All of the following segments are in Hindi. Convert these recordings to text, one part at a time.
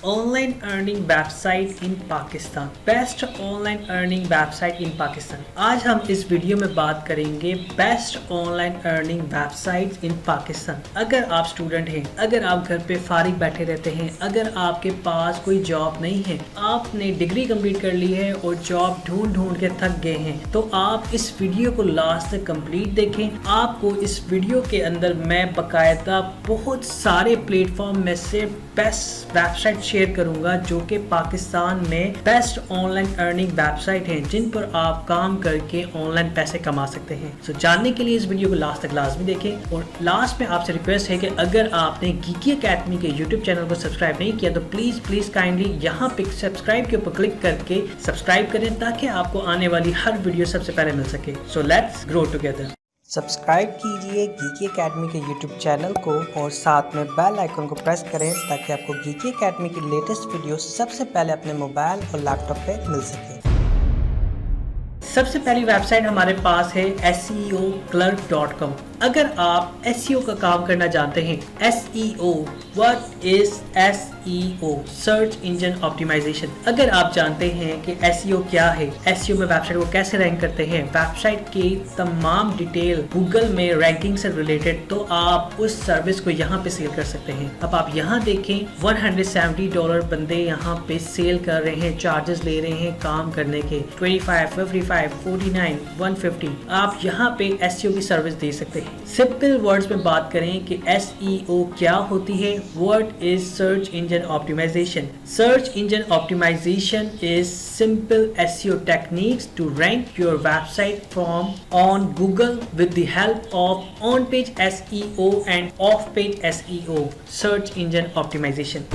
Online earning website in Pakistan, best online earning website in Pakistan. आज हम इस वीडियो में बात करेंगे best online earning website in Pakistan. अगर आप स्टूडेंट हैं, अगर आप घर पे फारिग बैठे रहते हैं, अगर आपके पास कोई जॉब नहीं है, आपने डिग्री कंप्लीट कर ली है और जॉब ढूंढ ढूंढ के थक गए हैं, तो आप इस वीडियो को लास्ट तक कंप्लीट देखें। आपको इस वीडियो के अंदर मैं बाकायदा बहुत सारे प्लेटफॉर्म में से बेस्ट वेबसाइट शेयर करूंगा जो कि पाकिस्तान में बेस्ट ऑनलाइन अर्निंग वेबसाइट हैं, जिन पर आप काम करके ऑनलाइन पैसे कमा सकते हैं। सो जानने के लिए इस वीडियो को लास्ट तक लाजमी देखें। और लास्ट में आपसे रिक्वेस्ट है कि अगर आपने गीकी अकेडमी के यूट्यूब चैनल को सब्सक्राइब नहीं किया तो प्लीज काइंडली यहाँ पे सब्सक्राइब के ऊपर क्लिक करके सब्सक्राइब करें, ताकि आपको आने वाली हर वीडियो सबसे पहले मिल सके। So let's grow together. Subscribe कीजिए गीकी अकेडमी के यूट्यूब चैनल को और साथ में बेल आइकन को प्रेस करें, ताकि आपको गीकी अकेडमी की लेटेस्ट वीडियो सबसे पहले अपने मोबाइल और लैपटॉप पे मिल सके। सबसे पहली वेबसाइट हमारे पास है SEOclerk.com। अगर आप SEO का काम करना जानते हैं, SEO what is SEO, search engine optimisation. अगर आप जानते हैं कि SEO क्या है, SEO में वेबसाइट को कैसे रैंक करते हैं, वेबसाइट की तमाम डिटेल गूगल में रैंकिंग से रिलेटेड, तो आप उस सर्विस को यहाँ पे सेल कर सकते हैं। अब आप यहाँ देखें, $170 बंदे यहाँ पे सेल कर रहे हैं, चार्जेस ले रहे हैं काम करने के, 25, 55, 49, 150। आप यहाँ पे SEO की सर्विस दे सकते हैं। सिंपल वर्ड्स में बात करें कि SEO क्या होती है, what is search engine optimisation. Search engine optimisation is simple SEO techniques to rank your website from on Google with the help of on-page SEO and off-page SEO, search engine optimization।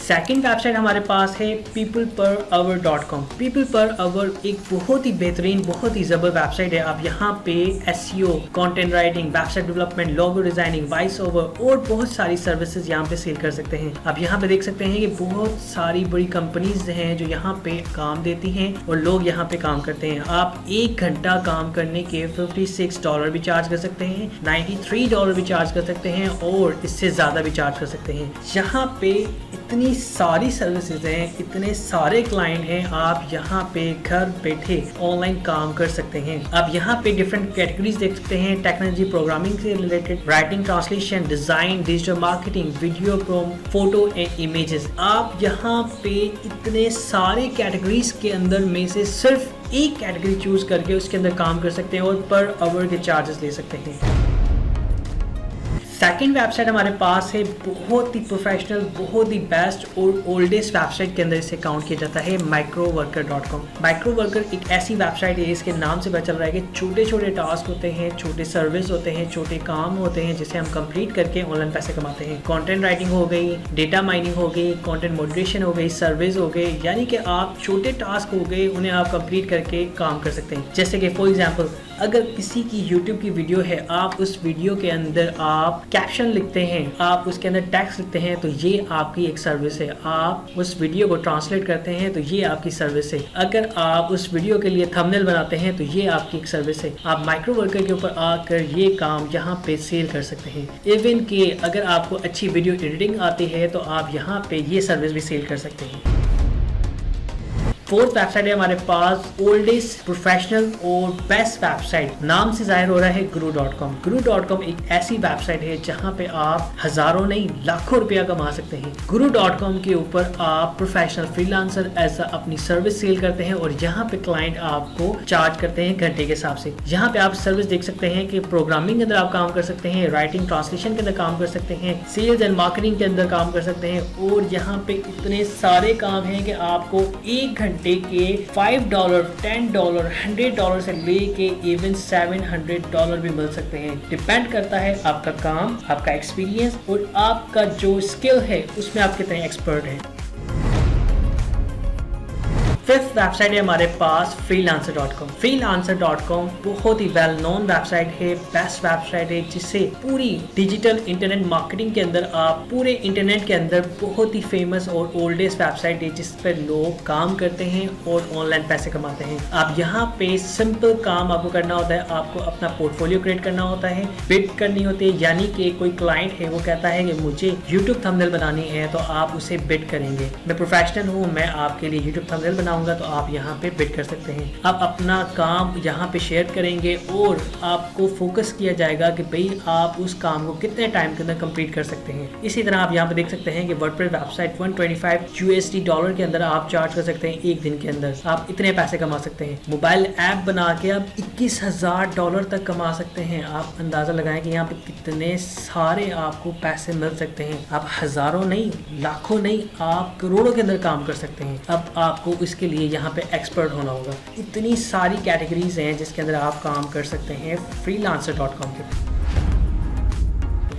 Second website हमारे पास है peopleperhour.com। people per hour एक बहुत ही बेहतरीन, बहुत ही ज़बर वेबसाइट है। आप यहाँ पे SEO, content writing, website development, logo designing, voice over और बहुत सारी सर्विसेज यहाँ पे सेल कर सकते हैं। आप यहाँ पे देख सकते हैं कि बहुत सारी बड़ी कंपनीज हैं जो यहाँ पे काम देती हैं और लोग यहाँ पे काम करते हैं। आप 1 घंटा काम करने के $56 भी चार्ज कर सकते हैं, $93 भी चार्ज कर सकते हैं और इससे ज़्यादा भी चार्ज कर सकते हैं। यहाँ पे इतनी सारी सर्विसेज हैं, इतने सारे क्लाइंट हैं, आप यहाँ पे घर बैठे ऑनलाइन काम कर सकते हैं। आप यहाँ पे डिफरेंट कैटेगरीज देख सकते हैं, टेक्नोलॉजी, प्रोग्रामिंग से related, writing, translation, design, digital marketing, video, photo and images. आप यहाँ पे इतने सारे कैटेगरीज के अंदर में से सिर्फ एक कैटेगरी चूज करके उसके अंदर काम कर सकते हैं और पर आवर के चार्जेस ले सकते हैं। सेकेंड वेबसाइट हमारे पास है बहुत ही प्रोफेशनल, बहुत ही बेस्ट और ओल्डेस्ट वेबसाइट के अंदर इसे काउंट किया जाता है microworker.com। माइक्रोवर्कर एक ऐसी वेबसाइट है, इसके नाम से पता चल रहा है कि छोटे छोटे टास्क होते हैं, छोटे सर्विस होते हैं, छोटे काम होते हैं, जिसे हम कंप्लीट करके ऑनलाइन पैसे कमाते हैं। कंटेंट राइटिंग हो गई, डेटा माइनिंग हो गई, कंटेंट मॉडरेशन हो गई, सर्विस हो गई, यानी कि आप छोटे टास्क हो गए, उन्हें आप कंप्लीट करके काम कर सकते हैं। जैसे कि फॉर एग्जाम्पल, अगर किसी की YouTube की वीडियो है, आप उस वीडियो के अंदर आप कैप्शन लिखते हैं, आप उसके अंदर टेक्स्ट लिखते हैं, तो ये आपकी एक सर्विस है। आप उस वीडियो को ट्रांसलेट करते हैं तो ये आपकी सर्विस है। अगर आप उस वीडियो के लिए थंबनेल बनाते हैं तो ये आपकी एक सर्विस है। आप माइक्रोवर्कर के ऊपर आकर ये काम यहाँ पे सेल कर सकते हैं। इवन कि अगर आपको अच्छी वीडियो एडिटिंग आती है तो आप यहाँ पे ये सर्विस भी सेल कर सकते हैं। फोर्थ वेबसाइट है हमारे पास ओल्डेस्ट, प्रोफेशनल और बेस्ट वेबसाइट, नाम से जाहिर हो रहा है guru.com। guru.com एक ऐसी वेबसाइट है जहां पे आप हजारों नहीं लाखों रुपया कमा सकते हैं। guru.com के ऊपर आप प्रोफेशनल फ्रीलांसर ऐसा अपनी सर्विस सेल करते हैं और यहाँ पे क्लाइंट आपको चार्ज करते हैं घंटे के हिसाब से। यहाँ पे आप सर्विस देख सकते हैं कि प्रोग्रामिंग के अंदर आप काम कर सकते हैं, राइटिंग, ट्रांसलेशन के अंदर काम कर सकते हैं, सेल्स एंड मार्केटिंग के अंदर काम कर सकते हैं और यहाँ पे इतने सारे काम हैं कि आपको 1 घंटे के $5, $10, $100 से लेके इवन $700 भी मिल सकते हैं। डिपेंड करता है आपका काम, आपका एक्सपीरियंस और आपका जो स्किल है उसमें आप कितने एक्सपर्ट हैं। फिफ्थ वेबसाइट है हमारे पास freelancer.com। freelancer.com बहुत ही वेल नोन वेबसाइट है, बेस्ट वेबसाइट है, जिससे पूरी डिजिटल इंटरनेट मार्केटिंग के अंदर आप पूरे इंटरनेट के अंदर बहुत ही फेमस और ओल्डेस्ट वेबसाइट है जिस पर लोग काम करते हैं और ऑनलाइन पैसे कमाते हैं। आप यहाँ पे सिंपल काम आपको करना होता है, आपको अपना पोर्टफोलियो क्रिएट करना होता है, बिड करनी होती है, यानी कि कोई क्लाइंट है वो कहता है कि मुझे यूट्यूब थंबनेल बनानी है तो आप उसे बिड करेंगे। मैं प्रोफेशनल हूँ, मैं आपके लिए यूट्यूब थंबनेल बनाऊंगा तो आप यहाँ पे बिड कर सकते हैं। आप अपना काम यहाँ पे शेयर करेंगे और आपको फोकस किया जाएगा कि भाई आप उस काम को कितने टाइम के अंदर कंप्लीट कर सकते हैं। इसी तरह आप यहाँ पे देख सकते हैं कि वर्डप्रेस वेबसाइट 125 USD डॉलर के अंदर आप चार्ज कर सकते हैं। एक दिन के अंदर आप इतने पैसे कमा सकते हैं। मोबाइल ऐप बना के आप $21,000 तक कमा सकते हैं। आप अंदाजा लगाएं कि यहाँ पे कितने सारे आपको पैसे मिल सकते हैं। आप हजारों नहीं, लाखों नहीं, आप करोड़ों के अंदर काम कर सकते हैं। अब आपको इसके लिए यहाँ पे एक्सपर्ट होना होगा। इतनी सारी कैटेगरीज हैं जिसके अंदर आप काम कर सकते हैं freelancer.com के।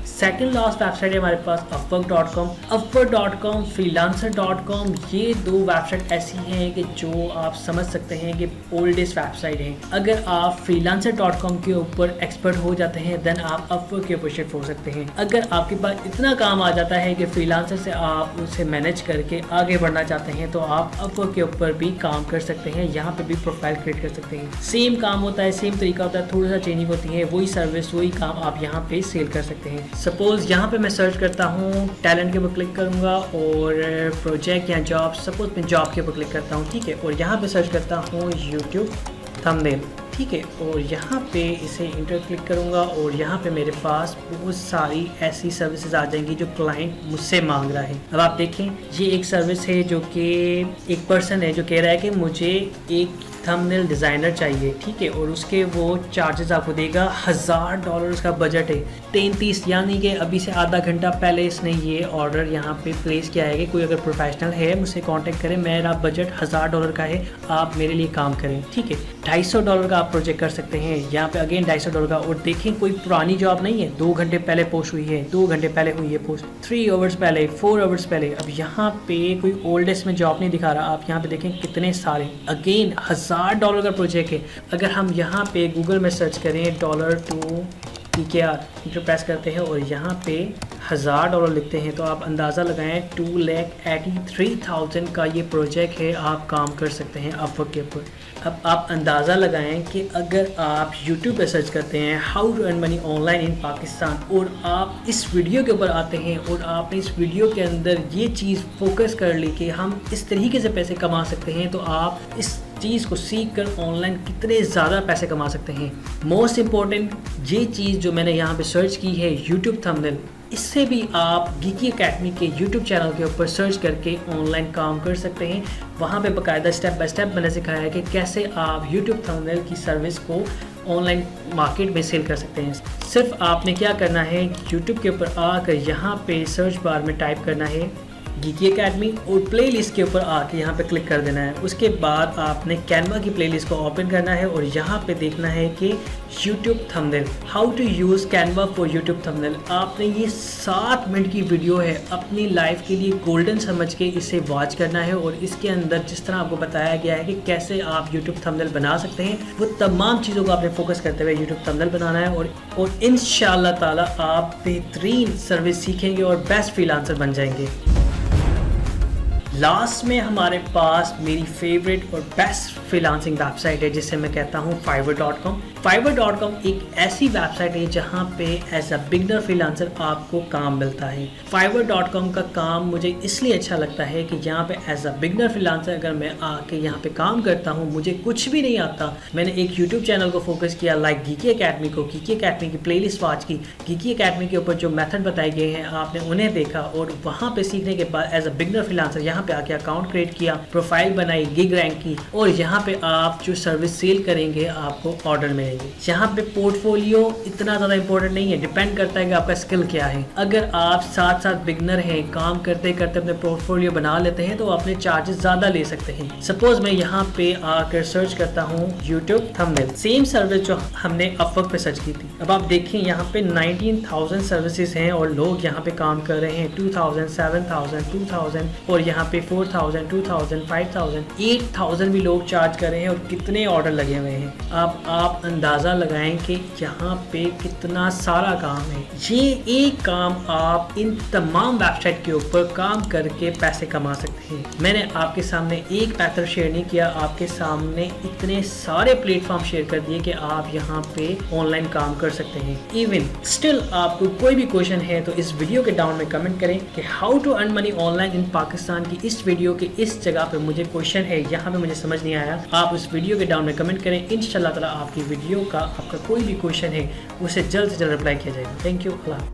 सेकेंड लास्ट वेबसाइट है हमारे पास upwork.com। upwork.com, freelancer.com, ये दो वेबसाइट ऐसी हैं कि जो आप समझ सकते हैं कि ओल्डेस्ट वेबसाइट हैं। अगर आप freelancer.com के ऊपर एक्सपर्ट हो जाते हैं देन आप upwork के ऊपर शिफ्ट हो सकते हैं। अगर आपके पास इतना काम आ जाता है कि फ्रीलांसर से आप उसे मैनेज करके आगे बढ़ना चाहते हैं तो आप upwork के ऊपर भी काम कर सकते हैं। यहाँ पे भी प्रोफाइल क्रिएट कर सकते हैं। सेम काम होता है, सेम तरीका होता है, थोड़ा सा चेंजिंग होती है, वही सर्विस वही काम आप यहाँ पे सेल कर सकते हैं। सपोज यहाँ पे मैं सर्च करता हूँ, टैलेंट के ऊपर क्लिक करूँगा और प्रोजेक्ट या जॉब, सपोज मैं जॉब के ऊपर क्लिक करता हूँ, ठीक है, और यहाँ पे सर्च करता हूँ यूट्यूब थंबनेल, ठीक है, और यहाँ पे इसे इंटर क्लिक करूँगा और यहाँ पे मेरे पास बहुत सारी ऐसी सर्विसेज आ जाएंगी जो क्लाइंट मुझसे मांग रहा है। अब आप देखें, ये एक सर्विस है जो कि एक पर्सन है जो कह रहा है कि मुझे एक थंबनेल डिज़ाइनर चाहिए, ठीक है, और उसके वो चार्जेस आपको देगा $1,000 उसका बजट है। 33 यानी कि अभी से आधा घंटा पहले इसने ये ऑर्डर यहाँ पे प्लेस किया है कि कोई अगर प्रोफेशनल है मुझसे कांटेक्ट करें, मेरा बजट $1,000 का है, आप मेरे लिए काम करें, ठीक है। $250 का आप प्रोजेक्ट कर सकते हैं, यहाँ पे अगेन $250 का। और देखें कोई पुरानी जॉब नहीं है, 2 घंटे पहले पोस्ट हुई है, 2 घंटे पहले हुई है पोस्ट, 3 आवर्स पहले, 4 आवर्स पहले। अब यहाँ पे कोई ओल्डेस्ट में जॉब नहीं दिखा रहा, आप यहाँ पे देखें कितने सारे, अगेन $1,000 का प्रोजेक्ट है। अगर हम यहाँ पे गूगल में सर्च करें $2PKR इंटर प्रेस करते हैं और यहाँ पे $1,000 लिखते हैं तो आप अंदाज़ा लगाएं 2,83,000 का ये प्रोजेक्ट है, आप काम कर सकते हैं अपवर्क के ऊपर। अब आप अंदाज़ा लगाएं कि अगर आप YouTube पे सर्च करते हैं how to earn money online in Pakistan और आप इस वीडियो के ऊपर आते हैं और आपने इस वीडियो के अंदर ये चीज़ फोकस कर ली कि हम इस तरीके से पैसे कमा सकते हैं, तो आप इस चीज़ को सीख कर ऑनलाइन कितने ज़्यादा पैसे कमा सकते हैं। मोस्ट इम्पॉर्टेंट ये चीज़ जो मैंने यहाँ पे सर्च की है यूट्यूब थंबनेल, इससे भी आप गीकी अकेडमी के यूट्यूब चैनल के ऊपर सर्च करके ऑनलाइन काम कर सकते हैं। वहाँ पे बाकायदा स्टेप बाय स्टेप मैंने सिखाया है कि कैसे आप यूट्यूब थंबनेल की सर्विस को ऑनलाइन मार्केट में सेल कर सकते हैं। सिर्फ आपने क्या करना है, यूट्यूब के ऊपर आकर यहाँ पे सर्च बार में टाइप करना है गीकी अकेडमी और प्लेलिस्ट के ऊपर आके यहाँ पे क्लिक कर देना है। उसके बाद आपने कैनवा की प्लेलिस्ट को ओपन करना है और यहाँ पे देखना है कि YouTube thumbnail, how to use Canva for YouTube thumbnail. आपने ये 7 मिनट की वीडियो है, अपनी लाइफ के लिए गोल्डन समझ के इसे वॉच करना है और इसके अंदर जिस तरह आपको बताया गया है कि कैसे आप यूट्यूब थंबनेल बना सकते हैं, वो तमाम चीज़ों को आपने फोकस करते हुए यूट्यूब थंबनेल बनाना है और इंशाअल्लाह ताला आप बेहतरीन सर्विस सीखेंगे और बेस्ट फ्रीलांसर बन जाएंगे। लास्ट में हमारे पास मेरी फेवरेट और बेस्ट फ्रीलांसिंग वेबसाइट है जिसे मैं कहता हूँ fiverr.com। fiverr.com एक ऐसी वेबसाइट है जहाँ पे एज अ बिगनर फ्रीलांसर आपको काम मिलता है। fiverr.com का काम मुझे इसलिए अच्छा लगता है कि यहाँ पे एज अ बिगनर फ्रीलांसर अगर मैं आके यहाँ पे काम करता हूँ, मुझे कुछ भी नहीं आता, मैंने एक यूट्यूब चैनल को फोकस किया लाइक गीकी अकेडमी को, गीकी अकेडमी की प्लेलिस्ट वॉच की, गीकी अकेडमी के ऊपर जो मेथड बताए गए हैं आपने उन्हें देखा और वहाँ पे सीखने के बाद एज अ बिगनर फ्रीलांसर यहाँ पे आके अकाउंट क्रिएट किया, प्रोफाइल बनाई, गिग रैंक की और यहाँ पे आप जो सर्विस सेल करेंगे आपको ऑर्डर मिलेंगे। यहाँ पे पोर्टफोलियो इतना ज़्यादा इंपॉर्टेंट नहीं है, डिपेंड करता है कि आपका स्किल क्या है। अगर आप साथ साथ बिगनर हैं, काम करते करते अपने पोर्टफोलियो बना लेते हैं तो अपने चार्जेस ज़्यादा ले सकते हैं। सपोज मैं यहाँ पे आकर सर्च करता हूँ यूट्यूब थंबनेल, सेम सर्विस जो हमने अपवर्क पे सर्च की थी। अब आप देखें यहाँ पे 19,000 सर्विसेज हैं और लोग यहाँ पे काम कर रहे हैं। 2,000, 7,000, 2,000 और यहाँ पे 4,000, 2,000, 5,000, 8,000 भी लोग चार्ज कर रहे हैं और कितने ऑर्डर लगे हुए हैं। अब आप अंदाज़ा लगाएं कि यहाँ पे कितना सारा काम है। ये एक काम आप इन तमाम वेबसाइट के ऊपर काम करके पैसे कमा सकते हैं। मैंने आपके सामने एक मेथड शेयर नहीं किया, आपके सामने इतने सारे प्लेटफॉर्म शेयर कर दिए कि आप यहाँ पे ऑनलाइन काम कर सकते हैं। इवन स्टिल आपको कोई भी क्वेश्चन है तो इस वीडियो के डाउन में कमेंट करें कि how to earn money online in Pakistan की इस वीडियो के इस जगह पे मुझे क्वेश्चन है, यहाँ पे मुझे समझ नहीं आया। आप उस वीडियो के डाउन में कमेंट करें, इंशाल्लाह ताला आपकी वीडियो का आपका कोई भी क्वेश्चन है उसे जल्द से जल्द रिप्लाई किया जाएगा। Thank you. अल्लाह।